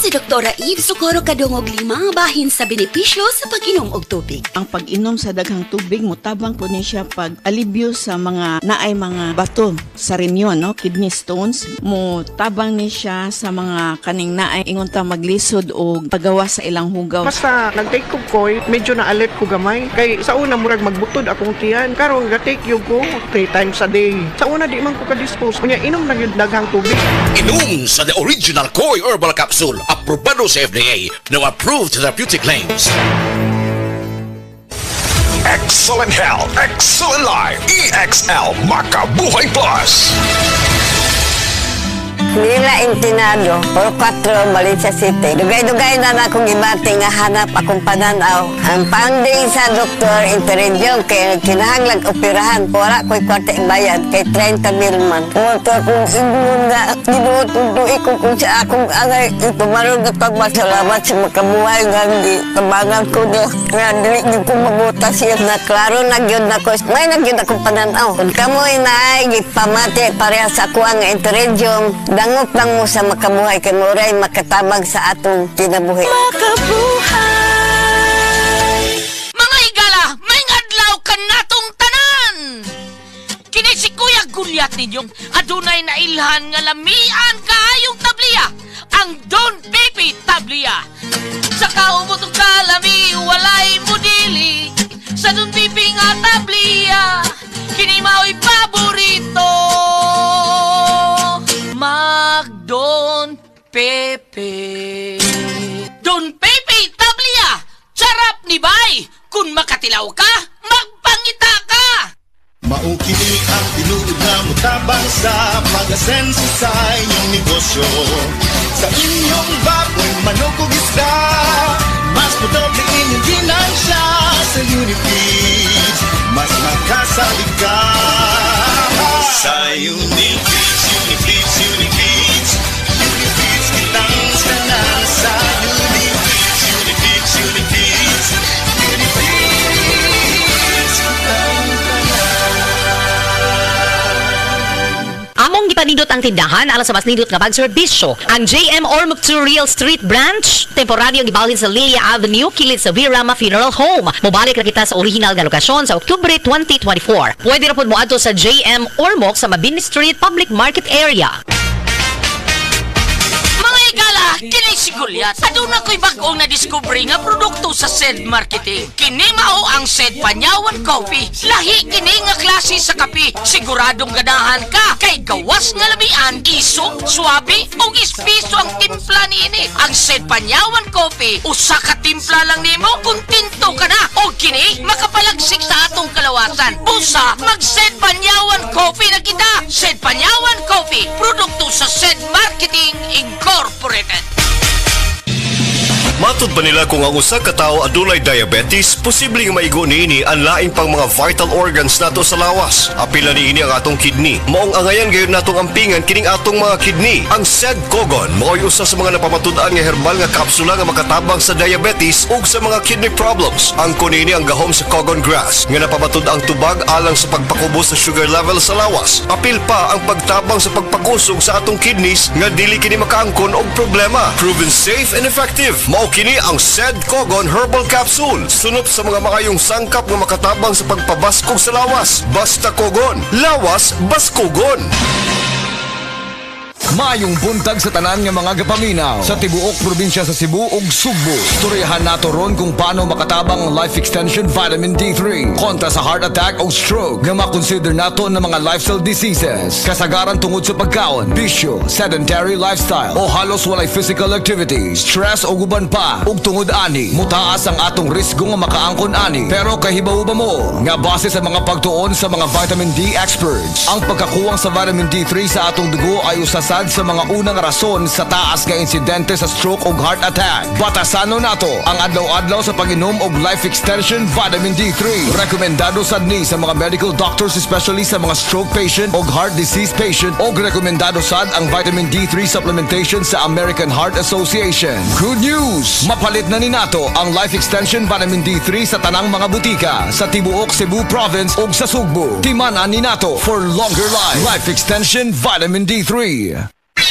si Doktora Eve Socorro Kadungog Lima bahin sa benepisyo sa pag-inom og tubig. Ang pag-inom sa daghang tubig mutabang po ni siya pag alibyo sa mga naay mga bato sa renyon, no? Kidney stones. Mutabang ni siya sa mga kaning naay ingon ta maglisod og pagawa sa ilang hugaw. Basta nag-take ko koy, medyo na-alert ko gamay. Kay sa una murag magbutod akong tiyan. Karon ga-take yun ko 3 times a day. Sa una di man ko ka-dispose. Kunya inom lang yung daghang tubig. Inom sa the original Koi Herbal Capsule, aprobado sa FDA, no approved therapeutic claims. Excellent health, excellent life. EXL Makabuhay Plus. Nila Intinado, Puro 4, Valencia City. Dugay-dugay na akong ibati nga hanap akong pananaw. Ang pangding sa doktor, interediyon, kaya kinahanglag operahan. Wala ko'y kwarte bayad, kay 30 mil man. Pumunta akong ingon nga, ginuot untuin ko kung sa akong angay. Itumarong na pagmasalamat sa makabuhay nga, tabangan ko niya. Nga, dili ko mabutas siya na klaro nagyod na ko. May nagyod akong pananaw. Kung kamoy na ay, gipamati pareha sa ako ang interediyon, dangop lang mo sa makabuhay kay Moray makatabag sa atong kinabuhi. Makabuhay! Mga higala, may adlaw ka natong tanan! Kini si Kuya Gulyat ninyong adunay na ilhan nga lamian kaayong tabliya, ang Don Pepe Tablia. Sa kaumot ng kalami, walay mudili, sa Don Pepe nga tablia, kini mao'y paborito. Don Pepe. Don Pepe Tablia! Sarap ni Bay! Kung makatilaw ka, magpangita ka! Maukini ang tinuod na mutabang sa pag-asenso sa inyong negosyo. Sa inyong baboy, manok o isda, mas pudoble inyong ginansya sa Unifeeds. Mas makasalig ka sa Unifeeds, Unifeeds, Unifeeds. Unifeeds kitang tanan sa Unifeeds, Unifeeds, Unifeeds. Unifeeds kitang Among gipanindot ang tindahan alang sa mas nindot nga pagserbisyo. Ang JM Ormoc 2 Real Street Branch, temporaryong gibalhin sa Lilia Avenue, kilid sa Virama Funeral Home. Mubalik na kita sa original nga lokasyon sa Oktubre 2024. Pwede na po mo adto sa JM Ormoc sa Mabini Street Public Market Area. Mga higala, kini si Gulyat. Aduna ko'y bagong na-discover nga produkto sa SED Marketing. Kini mao ang SED Panyawan Coffee. Lahi kini nga klase sa kape. Siguradong ganahan ka. Kay gawas nga lamian, isong, swabe, o ispiso ang timpla niini. Ang SED Panyawan Coffee, usa ka timpla lang nimo, kontento ka na. O kini, makapalagsik sa atong kalawasan. Busa, mag-SED Panyawan Coffee na kita. SED Panyawan Coffee, produkto sa SED Marketing Incorporated. Matud ba nila kung ang usa ka tawo adunay diabetes, posibleng maigo niini ang laing pang mga vital organs nato sa lawas. Apila niini ang atong kidney. Maong angayan gayon natong ampingan kining atong mga kidney. Ang SED Cogon mao'y usa sa mga napamatud-an nga herbal nga kapsula nga makatabang sa diabetes ug sa mga kidney problems. Ang kunini ang gahom sa Cogon grass nga napamatud ang tubag alang sa pagpakubos sa sugar level sa lawas. Apil pa ang pagtabang sa pagpakusog sa atong kidneys nga dili kini makaangkon og problema. Proven safe and effective. Mao kini ang SED Cogon Herbal Capsule. Sunod sa mga makayong sangkap nga makatabang sa pagpabaskog sa lawas. Basta Cogon. Lawas, Baskogon. Mayong buntag sa tanan nga mga gapaminaw sa tibuok probinsya sa Cebu ug Sugbo. Istoryahan nato ron kung paano makatabang ang Life Extension Vitamin D3 kontra sa heart attack o stroke nga makonsider nato na mga lifestyle diseases. Kasagaran tungod sa pagkaon, bisyo, sedentary lifestyle o halos walay physical activity, stress o guban pa ug tungod ani mutaas ang atong risgo nga makaangkon ani. Pero kahibaw ba mo nga base sa mga pagtuon sa mga vitamin D experts, ang pagkakuwang sa vitamin D3 sa atong dugo ay usasad sa mga unang rason sa taas nga insidente sa stroke ug heart attack. Batasano nato ang adlaw-adlaw sa pag-inom og Life Extension Vitamin D3. Rekomendado sad ni sa mga medical doctors, especially sa mga stroke patient ug heart disease patient, og rekomendado sad ang Vitamin D3 supplementation sa American Heart Association. Good news! Mapalit na ni nato ang Life Extension Vitamin D3 sa tanang mga butika sa tibuok Cebu Province ug sa Sugbo. Timanan ni nato for longer life. Life Extension Vitamin D3.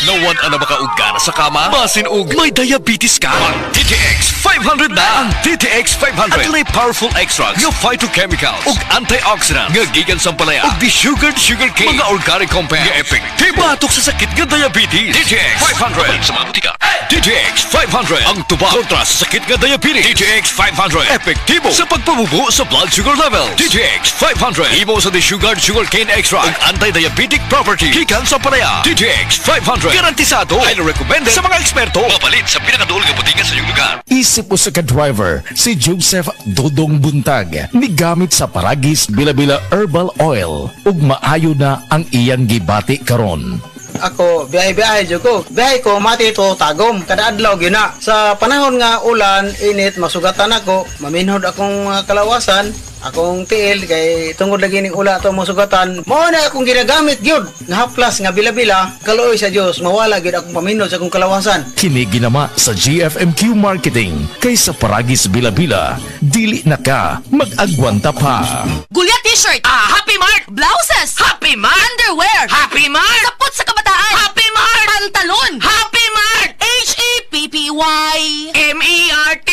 Nawan ang makaugana sa kama, masin og may diabetes ka. Ang DTX 500 na. Ang DTX 500 at may powerful extracts nga phytochemicals ug antioxidants nga gikan sa palaya ug desugared sugarcane mga organic compounds nga epektibo batok sa sakit nga diabetes. DTX 500 sa mga butika. DTX 500 ang tuba kontra sa sakit nga diabetes. DTX 500 epektibo sa pagpabubo sa blood sugar level. DTX 500 imo sa desugared sugarcane extract ug anti-diabetic property gikan sa palaya. DTX 500 garantisado ay recommended sa mga eksperto. Mapalit sa pinakaduol nga butika sa iyong lugar. Isip po sa ka-driver, si Joseph Dodong Buntag, migamit sa Paragis Bila-Bila Herbal Oil ug maayo na ang iyang gibati karon. Ako, biyahe-biyahe dyan ko. Biyahe ko, mati ito, tagom. Kada adlaw, gina. Sa panahon nga ulan, init, masugatan ako. Maminhod akong kalawasan. Akong tiil, kay tungod lagi ning ula ito masugatan. Mao na akong ginagamit, gyud. Nga haplas, nga bila-bila. Kaluoy sa Diyos, mawala gyud akong paminhod sa akong kalawasan. Kini ginama sa GFMQ Marketing. Kay sa Paragis Bila-Bila, dili na ka mag-agwanta pa. Gulya t-shirt, Happy Mart! blouses, Happy Mart! underwear, Happy Mart! sapot sa kabataan, Happy Mart! pantalon, Happy Mart! HAPPY. MERT!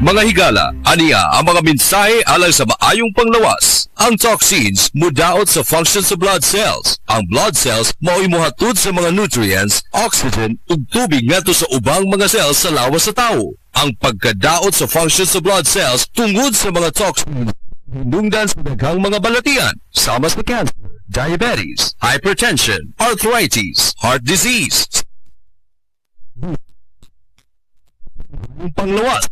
Mga higala, aniya ang mga mensahe alang sa maayong panglawas. Ang toxins mudaot sa function sa blood cells. Ang blood cells mao'y mohatod sa mga nutrients, oxygen ug tubig ngadto sa ubang mga cells sa lawas sa tao. Ang pagkadaot sa function sa blood cells tungod sa mga toxins hinungdan sa daghang mga balatian, sama sa cancer, diabetes, hypertension, arthritis, heart disease. Ang panglawas.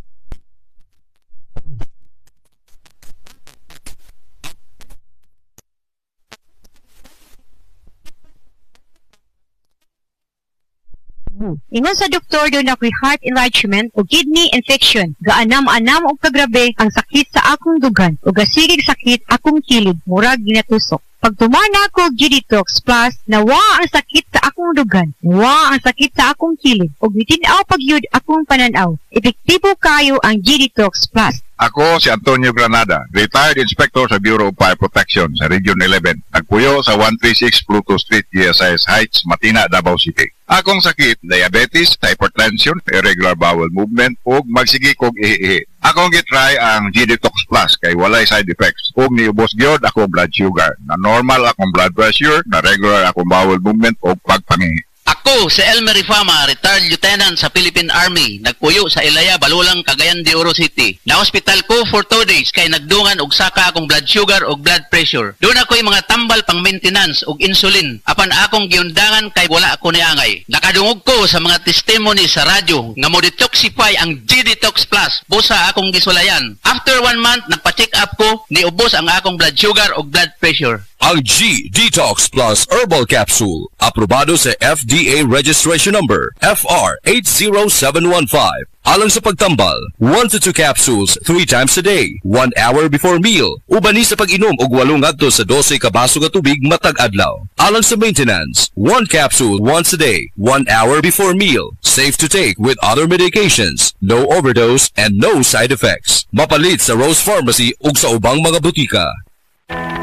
Ingon sa doktor doon ako'y heart enlargement o kidney infection. Gaanam-anam o kagrabe ang sakit sa akong dugan o gasigig sakit akong kilid, murag ginatusok. Pag tumana ko G-Detox Plus, nawa ang sakit sa akong dugan, nawa ang sakit sa akong kilid, o bitinaw pagyud akong pananaw. Epektibo kayo ang G-Detox Plus. Ako si Antonio Granada, retired inspector sa Bureau of Fire Protection sa Region 11. Nagpuyo sa 136 Pluto Street, GSIS Heights, Matina, Davao City. Akong sakit, diabetes, hypertension, irregular bowel movement, ug magsigi kog ihi. Akong gitry ang G-Detox Plus kay walay side effects. Ug niubos gyud akong blood sugar. Na normal akong blood pressure, na regular akong bowel movement ug pagpangihi. Ako si Elmer Ifama, retired lieutenant sa Philippine Army. Nagpuyo sa Ilaya, Balulang, Cagayan de Oro City. Na-hospital ko for 2 days kay nagdungan og saka akong blood sugar og blood pressure. Doon ako'y mga tambal pang maintenance og insulin. Apan akong giundangan kay wala ako niangay. Nakadungog ko sa mga testimony sa radyo nga mo detoxify ang G-Detox Plus. Busa akong gisulayan. After 1 month, nagpa-check up ko, niubos ang akong blood sugar og blood pressure. Ang G-Detox Plus Herbal Capsule, aprobado sa FDA Registration Number FR80715. Alang sa pagtambal, 1 to 2 capsules 3 times a day, 1 hour before meal. Ubani sa pag-inom og 8 ngadto sa 12 ka baso ka tubig matag adlaw. Alang sa maintenance, 1 capsule once a day, 1 hour before meal. Safe to take with other medications, no overdose and no side effects. Mapalit sa Rose Pharmacy ug sa ubang mga butika.